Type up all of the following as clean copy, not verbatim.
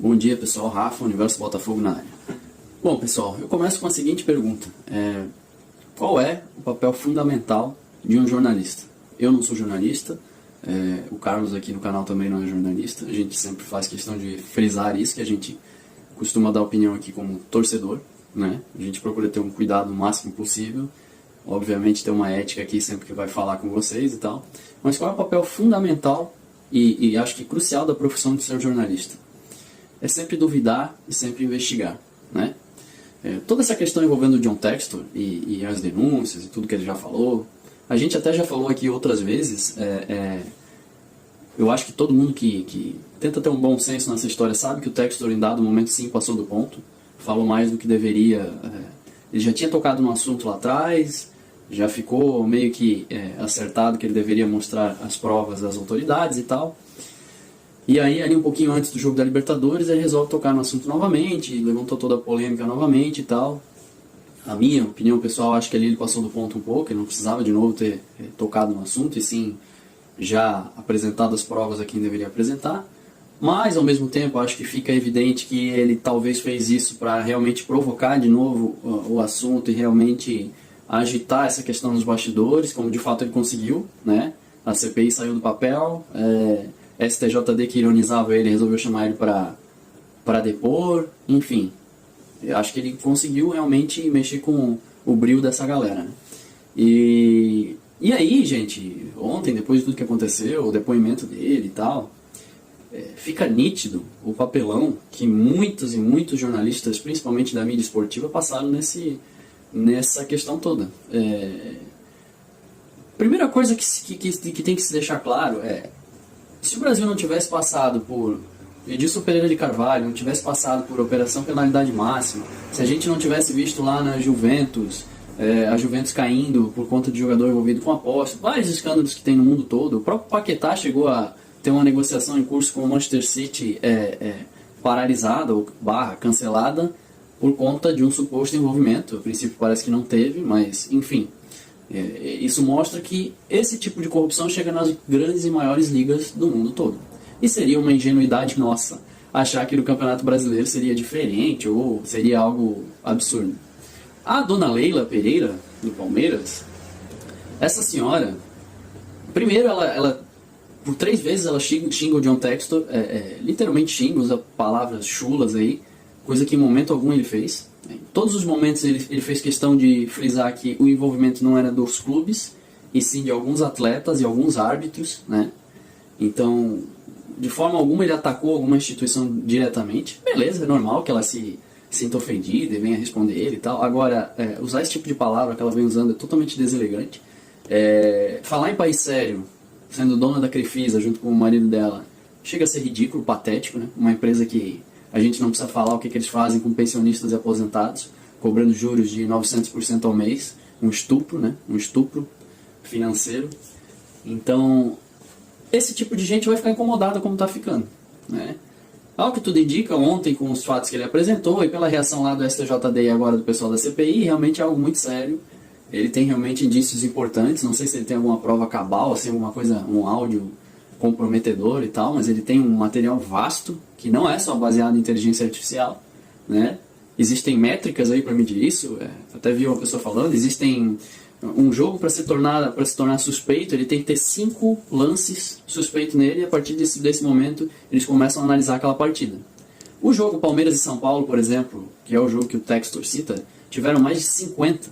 Bom dia, pessoal. Rafa, Universo Botafogo na área. Bom, pessoal, eu começo com a seguinte pergunta. Qual é o papel fundamental de um jornalista? Eu não sou jornalista, o Carlos aqui no canal também não é jornalista. A gente sempre faz questão de frisar isso, que a gente costuma dar opinião aqui como torcedor, né? A gente procura ter um cuidado o máximo possível. Obviamente ter uma ética aqui sempre que vai falar com vocês e tal. Mas qual é o papel fundamental e acho que crucial da profissão de ser jornalista? É sempre duvidar e sempre investigar, né? Toda essa questão envolvendo o John Textor e as denúncias e tudo que ele já falou, a gente até já falou aqui outras vezes, eu acho que todo mundo que tenta ter um bom senso nessa história sabe que o Textor em dado momento sim passou do ponto, falou mais do que deveria, ele já tinha tocado no assunto lá atrás, já ficou meio que acertado que ele deveria mostrar as provas das autoridades e tal. E aí, ali um pouquinho antes do jogo da Libertadores, ele resolve tocar no assunto novamente, levantou toda a polêmica novamente e tal. A minha opinião pessoal, acho que ali ele passou do ponto um pouco, ele não precisava de novo ter tocado no assunto, e sim já apresentado as provas a quem deveria apresentar. Mas, ao mesmo tempo, acho que fica evidente que ele talvez fez isso para realmente provocar de novo o assunto e realmente agitar essa questão nos bastidores, como de fato ele conseguiu, né? A CPI saiu do papel, STJD que ironizava ele resolveu chamar ele para depor, enfim. Eu acho que ele conseguiu realmente mexer com o brio dessa galera, né? E aí, gente, ontem, depois de tudo que aconteceu, o depoimento dele e tal, fica nítido o papelão que muitos e muitos jornalistas, principalmente da mídia esportiva, passaram nessa questão toda. Primeira coisa que tem que se deixar claro se o Brasil não tivesse passado por Edilson Pereira de Carvalho, não tivesse passado por Operação Penalidade Máxima, se a gente não tivesse visto lá na Juventus, a Juventus caindo por conta de jogador envolvido com aposta, vários escândalos que tem no mundo todo, o próprio Paquetá chegou a ter uma negociação em curso com o Manchester City paralisada ou cancelada por conta de um suposto envolvimento. A princípio parece que não teve, mas enfim. Isso mostra que esse tipo de corrupção chega nas grandes e maiores ligas do mundo todo. E seria uma ingenuidade nossa achar que no Campeonato Brasileiro seria diferente ou seria algo absurdo. A dona Leila Pereira, do Palmeiras, essa senhora, primeiro ela por 3 vezes ela xinga o John Textor, literalmente xinga, usa palavras chulas aí, coisa que em momento algum ele fez. Em todos os momentos ele fez questão de frisar que o envolvimento não era dos clubes, e sim de alguns atletas e alguns árbitros, né? Então, de forma alguma ele atacou alguma instituição diretamente. Beleza, é normal que ela se sinta ofendida e venha responder ele e tal. Agora, usar esse tipo de palavra que ela vem usando é totalmente deselegante. Falar em país sério, sendo dona da Crefisa junto com o marido dela, chega a ser ridículo, patético, né? Uma empresa que a gente não precisa falar o que eles fazem com pensionistas e aposentados, cobrando juros de 900% ao mês, um estupro, né? Um estupro financeiro. Então, esse tipo de gente vai ficar incomodada como está ficando, né? Ao que tudo indica, ontem com os fatos que ele apresentou e pela reação lá do STJD e agora do pessoal da CPI, realmente é algo muito sério. Ele tem realmente indícios importantes, não sei se ele tem alguma prova cabal, assim, alguma coisa, um áudio comprometedor e tal, mas ele tem um material vasto, que não é só baseado em inteligência artificial, né? Existem métricas aí para medir isso, até vi uma pessoa falando, existem um jogo para se tornar suspeito, ele tem que ter 5 lances suspeitos nele, e a partir desse momento eles começam a analisar aquela partida. O jogo Palmeiras e São Paulo, por exemplo, que é o jogo que o Textor cita, tiveram mais de 50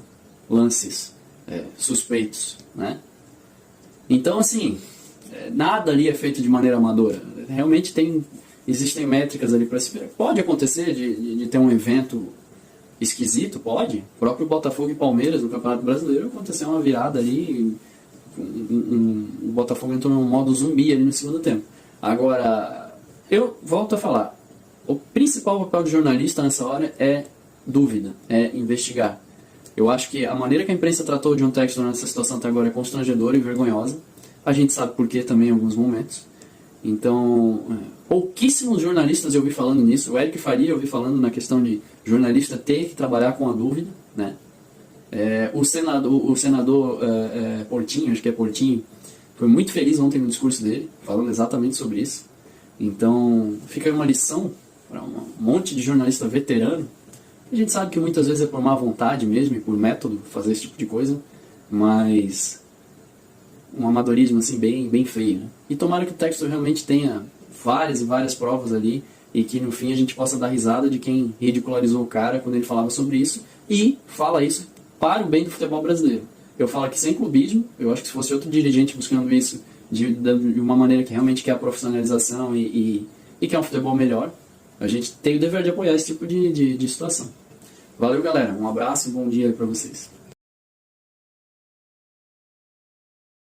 lances suspeitos, né? Então, assim, nada ali é feito de maneira amadora. Realmente existem métricas ali para se ver. Pode acontecer de ter um evento esquisito, pode. O próprio Botafogo e Palmeiras no Campeonato Brasileiro aconteceu uma virada ali, o Botafogo entrou num modo zumbi ali no segundo tempo. Agora, eu volto a falar, o principal papel do jornalista nessa hora é dúvida, é investigar. Eu acho que a maneira que a imprensa tratou o John Textor nessa situação até agora é constrangedora e vergonhosa. A gente sabe por quê também em alguns momentos. Então, pouquíssimos jornalistas eu ouvi falando nisso. O Eric Faria eu ouvi falando na questão de jornalista ter que trabalhar com a dúvida, né? O senador Portinho, acho que é Portinho, foi muito feliz ontem no discurso dele, falando exatamente sobre isso. Então, fica aí uma lição para um monte de jornalista veterano. A gente sabe que muitas vezes é por má vontade mesmo e por método fazer esse tipo de coisa, mas um amadorismo assim bem feio, né? E tomara que o texto realmente tenha várias e várias provas ali e que no fim a gente possa dar risada de quem ridicularizou o cara quando ele falava sobre isso e fala isso para o bem do futebol brasileiro. Eu falo aqui sem clubismo, eu acho que se fosse outro dirigente buscando isso de uma maneira que realmente quer a profissionalização e quer um futebol melhor, a gente tem o dever de apoiar esse tipo de situação. Valeu, galera. Um abraço e um bom dia para vocês.